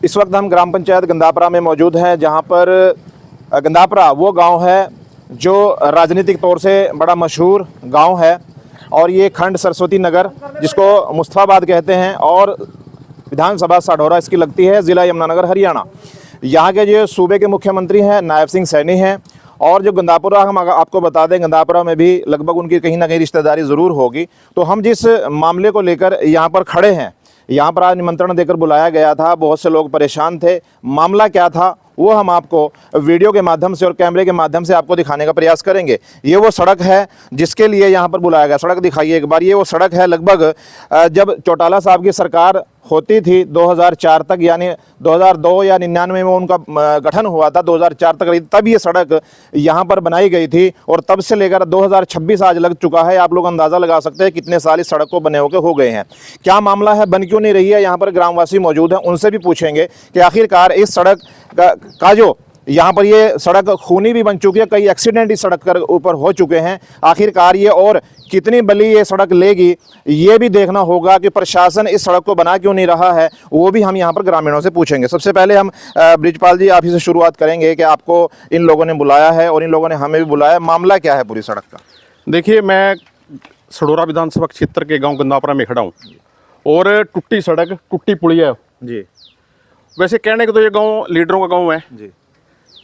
इस वक्त हम ग्राम पंचायत गंदापरा में मौजूद हैं, जहां पर गंदापरा वो गांव है जो राजनीतिक तौर से बड़ा मशहूर गांव है और ये खंड सरस्वती नगर जिसको मुस्तफ़ाबाद कहते हैं और विधानसभा साढौरा इसकी लगती है, ज़िला यमुनानगर हरियाणा। यहाँ के जो सूबे के मुख्यमंत्री हैं नायब सिंह सैनी हैं और जो गंदापुरा, हम आपको बता दें गंदापुरा में भी लगभग उनकी कहीं ना कहीं रिश्तेदारी ज़रूर होगी। तो हम जिस मामले को लेकर यहाँ पर खड़े हैं, यहाँ पर आज निमंत्रण देकर बुलाया गया था, बहुत से लोग परेशान थे, मामला क्या था वो हम आपको वीडियो के माध्यम से और कैमरे के माध्यम से आपको दिखाने का प्रयास करेंगे। ये वो सड़क है जिसके लिए यहाँ पर बुलाया गया। सड़क दिखाइए एक बार। ये वो सड़क है, लगभग जब चौटाला साहब की सरकार होती थी 2004 तक, यानी 2002 या 99 में उनका गठन हुआ था, 2004 तक, तब ये सड़क यहाँ पर बनाई गई थी और तब से लेकर 2026 आज लग चुका है। आप लोग अंदाज़ा लगा सकते हैं कितने साल इस सड़क को बने होकर हो गए हैं। क्या मामला है, बन क्यों नहीं रही है? यहाँ पर ग्रामवासी मौजूद हैं, उनसे भी पूछेंगे कि आखिरकार इस सड़क का जो यहाँ पर ये सड़क खूनी भी बन चुकी है, कई एक्सीडेंट इस सड़क के ऊपर हो चुके हैं, आखिरकार ये और कितनी बली ये सड़क लेगी ये भी देखना होगा कि प्रशासन इस सड़क को बना क्यों नहीं रहा है, वो भी हम यहाँ पर ग्रामीणों से पूछेंगे। सबसे पहले हम ब्रिजपाल जी आप ही से शुरुआत करेंगे कि आपको इन लोगों ने बुलाया है और इन लोगों ने हमें भी बुलाया, मामला क्या है पूरी सड़क का? देखिए, मैं सढौरा विधानसभा क्षेत्र के गाँव गंदापरा में खड़ा हूँ और टूटी सड़क, टूटी पुलिया जी। वैसे कहने को तो ये गाँव लीडरों का गाँव है जी,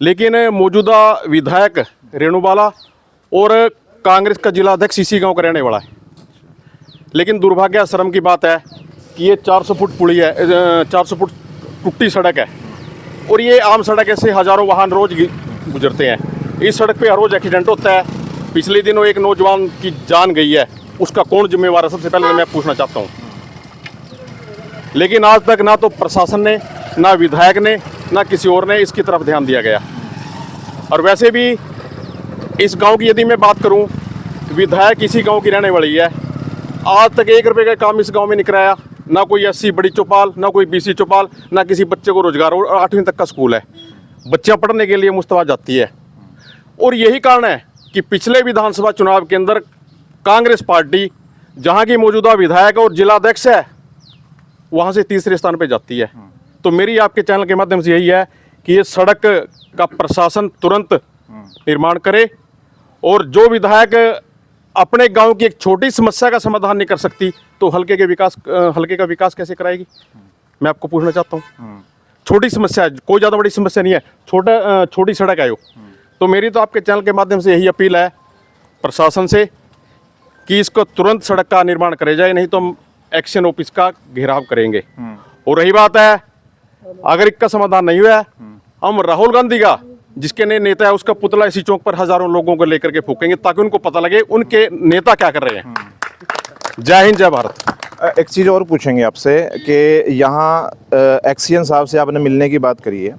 लेकिन मौजूदा विधायक रेणुबाला और कांग्रेस का जिला अध्यक्ष इसी गांव का रहने वाला है। लेकिन दुर्भाग्य शर्म की बात है कि ये 400 फुट पुली है, 400 फुट टूटी सड़क है और ये आम सड़क ऐसे हज़ारों वाहन रोज गुजरते हैं। इस सड़क पे हर रोज एक्सीडेंट होता है। पिछले दिनों एक नौजवान की जान गई है, उसका कौन जिम्मेवार है? सबसे पहले मैं पूछना चाहता हूँ। लेकिन आज तक ना तो प्रशासन ने, ना विधायक ने, ना किसी और ने इसकी तरफ ध्यान दिया गया। और वैसे भी इस गांव की यदि मैं बात करूं, विधायक इसी गांव की रहने वाली है। आज तक 1 रुपये का काम इस गांव में नहीं कराया, ना कोई 80 बड़ी चौपाल, ना कोई BC चौपाल, ना किसी बच्चे को रोजगार। और 8वीं तक का स्कूल है, बच्चियां पढ़ने के लिए मुस्तफा जाती है। और यही कारण है कि पिछले विधानसभा चुनाव के अंदर कांग्रेस पार्टी, जहाँ की मौजूदा विधायक और जिलाध्यक्ष है, वहाँ से तीसरे स्थान पर जाती है। तो मेरी आपके चैनल के माध्यम से यही है कि ये सड़क का प्रशासन तुरंत निर्माण करे और जो विधायक अपने गांव की एक छोटी समस्या का समाधान नहीं कर सकती तो हल्के का विकास कैसे कराएगी? मैं आपको पूछना चाहता हूँ। छोटी समस्या है, कोई ज़्यादा बड़ी समस्या नहीं है, छोटी सड़क है। तो मेरी तो आपके चैनल के माध्यम से यही अपील है प्रशासन से कि इसको तुरंत सड़क का निर्माण करे जाए, नहीं तो हम एक्शन ऑफिस का घेराव करेंगे। और रही बात है, अगर इसका समाधान नहीं हुआ, हम राहुल गांधी का जिसके नेता है उसका पुतला इसी चौक पर हजारों लोगों को लेकर के फूकेंगे ताकि उनको पता लगे उनके नेता क्या कर रहे हैं। जय हिंद, जय भारत। एक चीज़ और पूछेंगे आपसे कि यहाँ एक्सीएन साहब से आपने मिलने की बात करी है,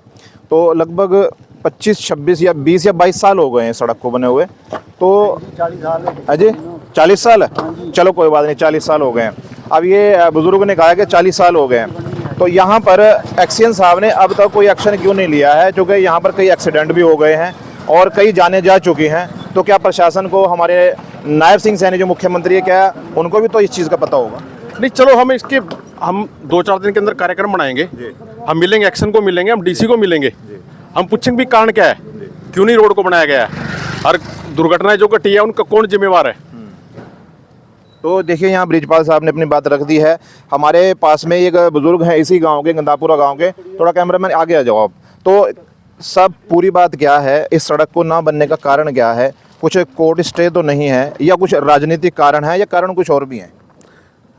तो लगभग 25, 26 या 20 या 22 साल हो गए हैं सड़क को बने हुए, तो 40 साल है। अजय 40 साल है, चलो कोई बात नहीं, 40 साल हो गए हैं। अब ये बुजुर्ग ने कहा कि 40 साल हो गए हैं, तो यहाँ पर एक्सीएन साहब ने अब तक कोई एक्शन क्यों नहीं लिया है? क्योंकि यहाँ पर कई एक्सीडेंट भी हो गए हैं और कई जाने जा चुकी हैं। तो क्या प्रशासन को, हमारे नायब सिंह सैनी जो मुख्यमंत्री है, क्या उनको भी तो इस चीज़ का पता होगा? नहीं, चलो हम 2-4 दिन के अंदर कार्यक्रम बनाएंगे, हम मिलेंगे, एक्शन को मिलेंगे, हम DC को मिलेंगे, हम पूछेंगे भी कारण क्या है, क्यों नहीं रोड को बनाया गया है और दुर्घटनाएं जो घटी है उनका कौन जिम्मेवार है? तो देखिए, यहाँ ब्रिजपाल साहब ने अपनी बात रख दी है। हमारे पास में एक बुजुर्ग हैं इसी गांव के, गंदापुरा गांव के, थोड़ा कैमरामैन आगे आ जाओ आप। तो सब पूरी बात क्या है, इस सड़क को ना बनने का कारण क्या है? कुछ कोर्ट स्टे तो नहीं है या कुछ राजनीतिक कारण है या कारण कुछ और भी हैं?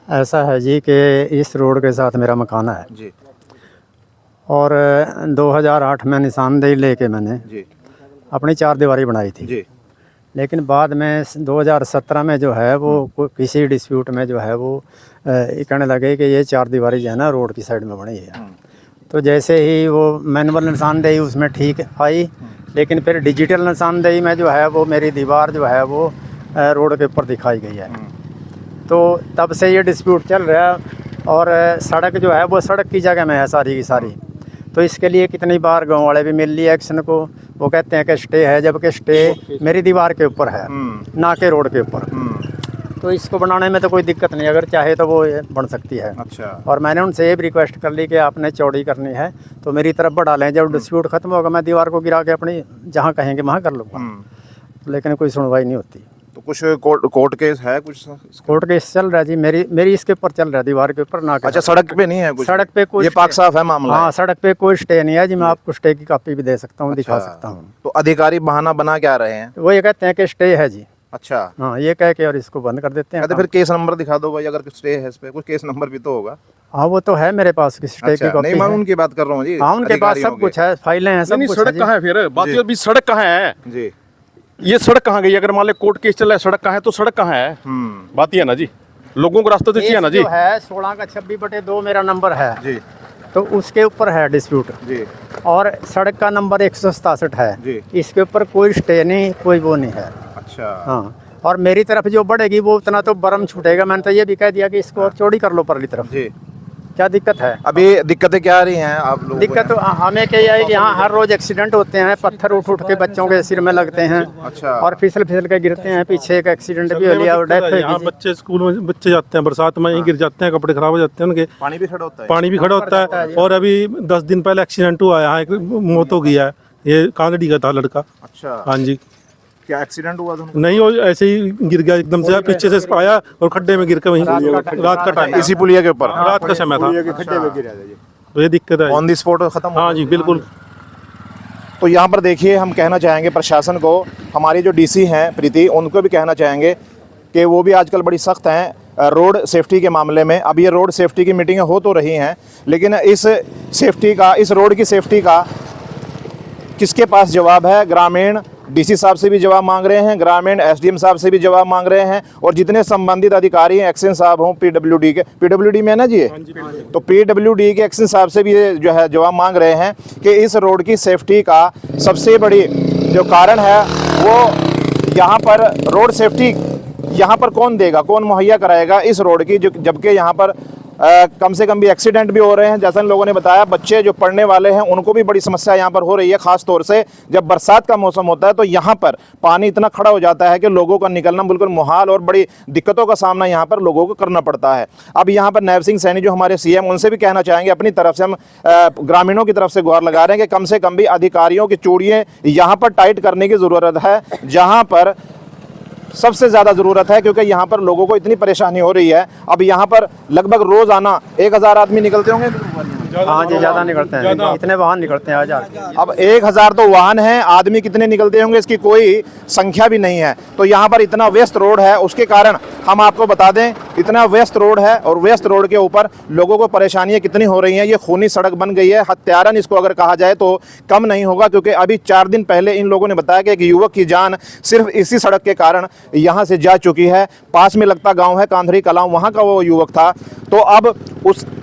ऐसा है जी कि इस रोड के साथ मेरा मकान है जी, और 2008 में निशानदेही लेके मैंने जी, अपनी 4 दीवारी बनाई थी जी, लेकिन बाद में 2017 में जो है वो किसी डिस्प्यूट में जो है वो कहने लगे कि ये 4 दीवारी जो है ना रोड की साइड में बनी है। तो जैसे ही वो मैनुअल निशानदेही उसमें ठीक आई, लेकिन फिर डिजिटल निशानदेही में जो है वो मेरी दीवार जो है वो रोड के ऊपर दिखाई गई है। तो तब से ये डिस्प्यूट चल रहा है और सड़क जो है वो सड़क की जगह में है सारी की सारी। तो इसके लिए कितनी बार गांव वाले भी मिल लिए एक्शन को, वो कहते हैं कि स्टे है, जबकि स्टे मेरी दीवार के ऊपर है, ना के रोड के ऊपर। तो इसको बनाने में तो कोई दिक्कत नहीं, अगर चाहे तो वो ये बन सकती है। अच्छा। और मैंने उनसे ये भी रिक्वेस्ट कर ली कि आपने चौड़ी करनी है तो मेरी तरफ बढ़ा लें, जब डिस्प्यूट खत्म होगा मैं दीवार को गिरा के अपनी जहाँ कहेंगे वहाँ कर लूँगा। लेकिन कोई सुनवाई नहीं होती। तो कुछ कोर्ट केस है कुछ? कोर्ट केस चल रहा है जी, मेरी इसके ऊपर चल रहा है, दीवार के ऊपर ना। अच्छा, सड़क पे नहीं है कुछ? सड़क पे कोई ये पाक साफ है मामला? हाँ, सड़क पे कोई स्टे नहीं है जी। मैं आपको स्टे की कॉपी भी दे सकता हूँ, दिखा सकता हूँ। तो अधिकारी बहाना बना क्या रहे हैं? वो ये कहते हैं कि स्टे है जी। अच्छा। हाँ, ये कह के और इसको बंद कर देते हैं। कहते फिर केस नंबर दिखा दो भाई, अगर स्टे है इस पे कुछ केस नंबर भी तो होगा। हाँ, वो तो है मेरे पास स्टे की कॉपी। नहीं, मैं उनकी बात कर रहा हूँ जी। हाँ, उनके पास सब कुछ है, फाइलें हैं, सब कुछ है। सड़क कहाँ है फिर? बात ये अभी सड़क कहाँ है जी? ये सड़क कहाँ गई? अगर मान लो कोर्ट केस चल रहा है, सड़क कहाँ है तो सड़क कहाँ है? बात ये है ना जी, लोगों को रास्ता तो चाहिए ना जी। जो है 16 का 26/2 मेरा नंबर है जी। तो उसके ऊपर है डिस्प्यूट जी। और सड़क का नंबर 167 है जी। इसके ऊपर कोई स्टे नहीं, कोई वो नहीं है। अच्छा। हाँ, और मेरी तरफ जो बढ़ेगी वो उतना तो बर्म छूटेगा। मैंने तो ये भी कह दिया कि इसको और चौड़ी कर लो परली तरफ। जी। क्या दिक्कत है? अभी दिक्कतें क्या आ रही हैं आप लोगों को? दिक्कत तो हमें क्या है कि यहाँ हर रोज एक्सीडेंट होते हैं, पत्थर उठ उठ के बच्चों के सिर में लगते हैं। अच्छा। और फिसल फिसल के गिरते हैं। पीछे एक एक्सीडेंट भी हो लिया और डेथ यहाँ हुई। बच्चे स्कूल में बच्चे जाते हैं, बरसात में यहीं गिर जाते हैं, कपड़े खराब हो जाते हैं उनके। पानी भी खड़ा होता है? पानी भी खड़ा होता है। और अभी 10 दिन पहले एक्सीडेंट हुआ है, यहाँ एक मौत हो गई है। ये कांगड़ी का था लड़का। अच्छा। हाँ जी। क्या एक्सीडेंट हुआ था? नहीं, वो ऐसे ही गिर गया एकदम से, पीछे से आया और खड्डे में गिर के वहीं रात का टाइम, इसी पुलिया के ऊपर? रात का समय था। तो ये दिक्कत है। ऑन द स्पॉट खत्म? हाँ जी, बिल्कुल। तो यहाँ पर देखिए, हम कहना चाहेंगे प्रशासन को, हमारी जो डीसी हैं प्रीति, उनको भी कहना चाहेंगे कि वो भी आजकल बड़ी सख्त हैं रोड सेफ्टी के मामले में। अब ये रोड सेफ्टी की मीटिंगें हो तो रही हैं, लेकिन इस रोड की सेफ्टी का किसके पास जवाब है? ग्रामीण डीसी साहब से भी जवाब मांग रहे हैं, ग्रामीण एसडीएम साहब से भी जवाब मांग रहे हैं, और जितने संबंधित अधिकारी हैं, एक्शन साहब हों, पीडब्ल्यूडी के, पीडब्ल्यूडी में है ना जी, तो पीडब्ल्यूडी के एक्शन साहब से भी जो है जवाब मांग रहे हैं कि इस रोड की सेफ्टी का सबसे बड़ी जो कारण है वो यहाँ पर रोड सेफ्टी यहाँ पर कौन देगा, कौन मुहैया कराएगा इस रोड की, जो जबकि यहाँ पर कम से कम भी एक्सीडेंट भी हो रहे हैं। जैसा इन लोगों ने बताया, बच्चे जो पढ़ने वाले हैं उनको भी बड़ी समस्या यहाँ पर हो रही है। खास तौर से जब बरसात का मौसम होता है तो यहाँ पर पानी इतना खड़ा हो जाता है कि लोगों का निकलना बिल्कुल मुहाल और बड़ी दिक्कतों का सामना यहाँ पर लोगों को करना पड़ता है। अब यहाँ पर नैब सिंह सैनी जो हमारे सीएम, उनसे भी कहना चाहेंगे, अपनी तरफ से हम ग्रामीणों की तरफ से गुहार लगा रहे हैं कि कम से कम भी अधिकारियों की चूड़ियाँ यहाँ पर टाइट करने की ज़रूरत है, जहाँ पर सबसे ज़्यादा ज़रूरत है, क्योंकि यहाँ पर लोगों को इतनी परेशानी हो रही है। अब यहाँ पर लगभग रोज़ाना 1000 आदमी निकलते होंगे। हाँ जी, ज़्यादा निकलते हैं, इतने वाहन निकलते हैं 1000। अब 1000 तो वाहन हैं, आदमी कितने निकलते होंगे इसकी कोई संख्या भी नहीं है। तो यहाँ पर इतना व्यस्त रोड है, उसके कारण हम आपको बता दें, इतना व्यस्त रोड है और व्यस्त रोड के ऊपर लोगों को परेशानियाँ कितनी हो रही हैं। ये खूनी सड़क बन गई है, हत्यारन इसको अगर कहा जाए तो कम नहीं होगा, क्योंकि अभी 4 दिन पहले इन लोगों ने बताया कि एक युवक की जान सिर्फ इसी सड़क के कारण यहाँ से जा चुकी है। पास में लगता गाँव है कांधरी कलां, वहाँ का वो युवक था। तो अब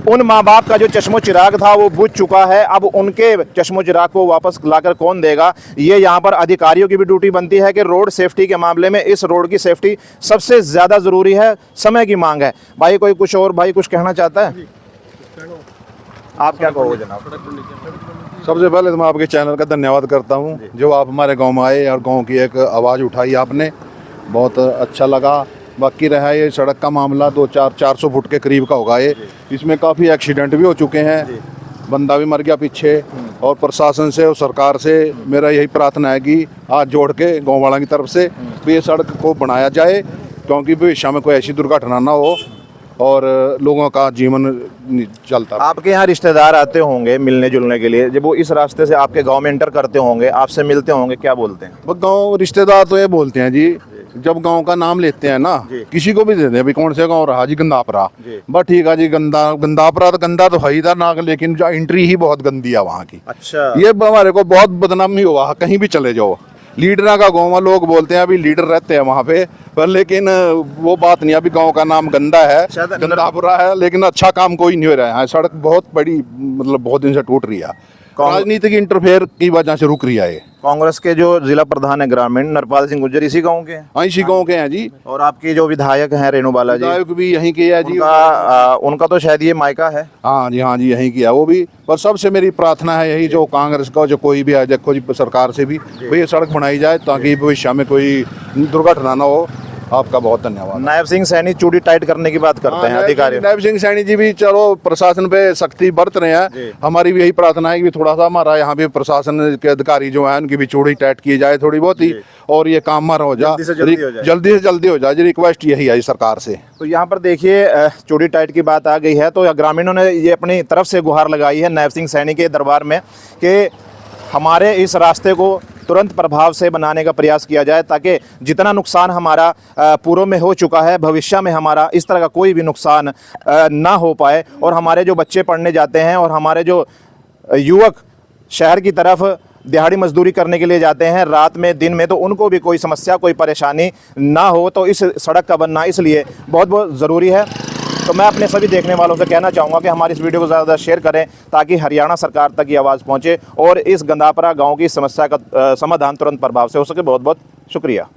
उन माँ बाप का जो चश्मो चिराग था वो बुझ चुका है। अब उनके चश्मो चिराग को वापस लाकर कौन देगा? ये यहाँ पर अधिकारियों की भी ड्यूटी बनती है कि रोड सेफ्टी के मामले में इस रोड की सेफ्टी सबसे ज़्यादा ज़रूरी है, समय की मांग है। भाई कोई कुछ और भाई कुछ कहना चाहता है? आप क्या कहोगे जनाब? सबसे पहले तो मैं आपके चैनल का धन्यवाद करता हूँ, जो आप हमारे गांव में आए और गांव की एक आवाज़ उठाई आपने, बहुत अच्छा लगा। बाकी रहा ये सड़क का मामला, 400 फुट के करीब का होगा ये। इसमें काफ़ी एक्सीडेंट भी हो चुके हैं, बंदा भी मर गया पीछे। और प्रशासन से और सरकार से मेरा यही प्रार्थना है कि हाथ जोड़ के गाँव वालों की तरफ से भी ये सड़क को बनाया जाए, क्योंकि भविष्य में कोई ऐसी दुर्घटना ना हो और लोगों का जीवन चलता। आपके यहाँ रिश्तेदार आते होंगे मिलने जुलने के लिए, जब वो इस रास्ते से आपके गांव में एंटर करते होंगे, आपसे मिलते होंगे, क्या बोलते हैं? वो गांव रिश्तेदार तो ये बोलते हैं जी, जब गांव का नाम लेते हैं ना, किसी को भी देते हैं, भाई कौन से गांव रहा जी? गंदापरा। बस ठीक है जी, गंदापरा तो गंदा तो है ही था ना, लेकिन जो एंट्री ही बहुत गंदी है वहाँ की। अच्छा। ये हमारे को बहुत बदनामी हुआ, कहीं भी चले जाओ। लीडर का गाँव में लोग बोलते हैं अभी लीडर रहते हैं वहाँ पे, पर लेकिन वो बात नहीं। अभी गांव का नाम गंदा है, गंदापुरा है, लेकिन अच्छा काम कोई नहीं हो रहा है। सड़क बहुत बड़ी, मतलब बहुत दिन से टूट रही है, राजनीतिक इंटरफेयर की वजह से रुक रही है। कांग्रेस के जो जिला प्रधान है ग्रामीण, नरपाल सिंह गुर्जर, इसी गांव के हैं? हाँ, इसी गांव के हैं जी। और आपके जो विधायक हैं रेणु बाला जी, विधायक भी यहीं के है जी। उनका तो शायद ये मायका है। हाँ जी, यहीं किया वो भी। पर सबसे मेरी प्रार्थना है यही, जो कांग्रेस का जो कोई भी है, देखो जी सरकार से भी भाई ये सड़क बनाई जाए, ताकि भविष्य में कोई दुर्घटना ना हो आपका बहुत धन्यवाद। नायब सिंह सैनी चूड़ी टाइट करने की बात करते हैं अधिकारी। नायब सिंह सैनी जी भी चलो प्रशासन पे सख्ती बरत रहे हैं, हमारी भी यही प्रार्थना है कि थोड़ा सा हमारा यहाँ भी प्रशासन के अधिकारी जो है उनकी भी चूड़ी टाइट की जाए थोड़ी बहुत ही, और ये काम हमारा हो जाए, जल्दी से जल्दी हो जाए। रिक्वेस्ट यही है सरकार से। तो यहाँ पर देखिए चूड़ी टाइट की बात आ गई है, तो ग्रामीणों ने ये अपनी तरफ से गुहार लगाई है नायब सिंह सैनी के दरबार में कि हमारे इस रास्ते को तुरंत प्रभाव से बनाने का प्रयास किया जाए, ताकि जितना नुकसान हमारा पूर्व में हो चुका है, भविष्य में हमारा इस तरह का कोई भी नुकसान ना हो पाए, और हमारे जो बच्चे पढ़ने जाते हैं और हमारे जो युवक शहर की तरफ दिहाड़ी मजदूरी करने के लिए जाते हैं रात में दिन में, तो उनको भी कोई समस्या कोई परेशानी ना हो। तो इस सड़क का बनना इसलिए बहुत बहुत ज़रूरी है। तो मैं अपने सभी देखने वालों से कहना चाहूँगा कि हमारी इस वीडियो को ज़्यादा शेयर करें, ताकि हरियाणा सरकार तक ये आवाज़ पहुँचे और इस गंदापरा गांव की समस्या का समाधान तुरंत प्रभाव से हो सके। बहुत बहुत शुक्रिया।